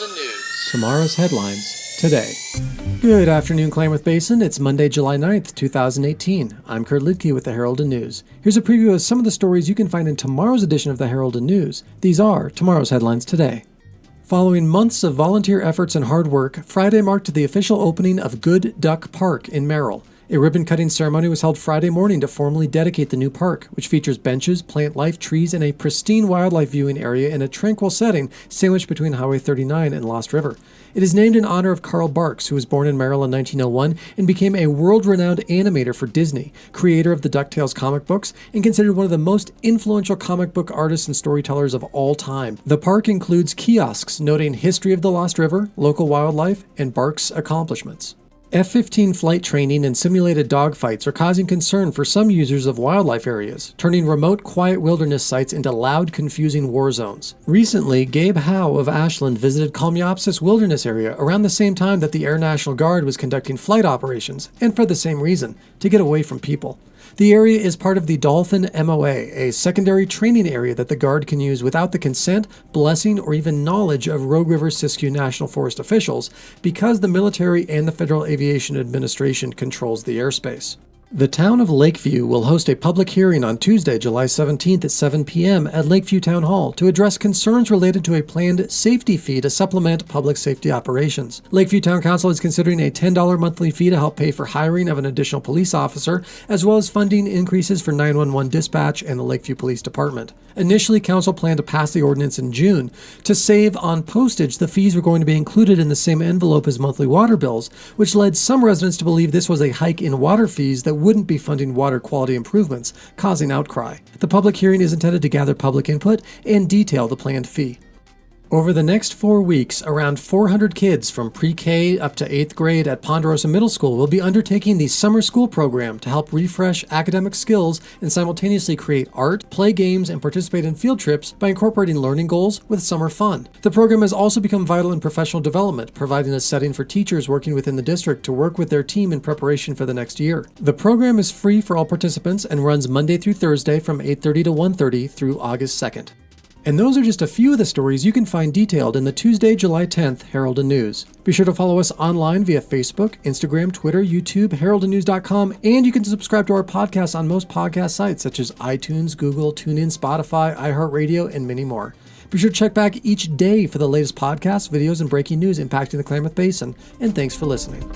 and News. Tomorrow's headlines today. Good afternoon, Klamath Basin. It's Monday, July 9th, 2018. I'm Kurt Liedtke with the Herald and News. Here's a preview of some of the stories you can find in tomorrow's edition of the Herald and News. These are tomorrow's headlines today. Following months of volunteer efforts and hard work, Friday marked the official opening of Good Duck Park in Merrill. A ribbon-cutting ceremony was held Friday morning to formally dedicate the new park, which features benches, plant life, trees, and a pristine wildlife viewing area in a tranquil setting sandwiched between Highway 39 and Lost River. It is named in honor of Carl Barks, who was born in Merrill in 1901 and became a world-renowned animator for Disney, creator of the DuckTales comic books, and considered one of the most influential comic book artists and storytellers of all time. The park includes kiosks noting history of the Lost River, local wildlife, and Barks' accomplishments. F-15 flight training and simulated dogfights are causing concern for some users of wildlife areas, turning remote, quiet wilderness sites into loud, confusing war zones. Recently, Gabe Howe of Ashland visited Kalmiopsis Wilderness Area around the same time that the Air National Guard was conducting flight operations, and for the same reason, to get away from people. The area is part of the Dolphin MOA, a secondary training area that the Guard can use without the consent, blessing, or even knowledge of Rogue River-Siskiyou National Forest officials because the military and the Federal Aviation Administration controls the airspace. The town of Lakeview will host a public hearing on Tuesday, July 17th at 7 p.m. at Lakeview Town Hall to address concerns related to a planned safety fee to supplement public safety operations. Lakeview Town Council is considering a $10 monthly fee to help pay for hiring of an additional police officer, as well as funding increases for 911 dispatch and the Lakeview Police Department. Initially, Council planned to pass the ordinance in June. To save on postage, the fees were going to be included in the same envelope as monthly water bills, which led some residents to believe this was a hike in water fees that wouldn't be funding water quality improvements, causing outcry. The public hearing is intended to gather public input and detail the planned fee. Over the next 4 weeks, around 400 kids from pre-K up to 8th grade at Ponderosa Middle School will be undertaking the summer school program to help refresh academic skills and simultaneously create art, play games, and participate in field trips by incorporating learning goals with summer fun. The program has also become vital in professional development, providing a setting for teachers working within the district to work with their team in preparation for the next year. The program is free for all participants and runs Monday through Thursday from 8:30 to 1:30 through August 2nd. And those are just a few of the stories you can find detailed in the Tuesday, July 10th Herald and News. Be sure to follow us online via Facebook, Instagram, Twitter, YouTube, heraldandnews.com, and you can subscribe to our podcast on most podcast sites such as iTunes, Google, TuneIn, Spotify, iHeartRadio, and many more. Be sure to check back each day for the latest podcasts, videos, and breaking news impacting the Klamath Basin, and thanks for listening.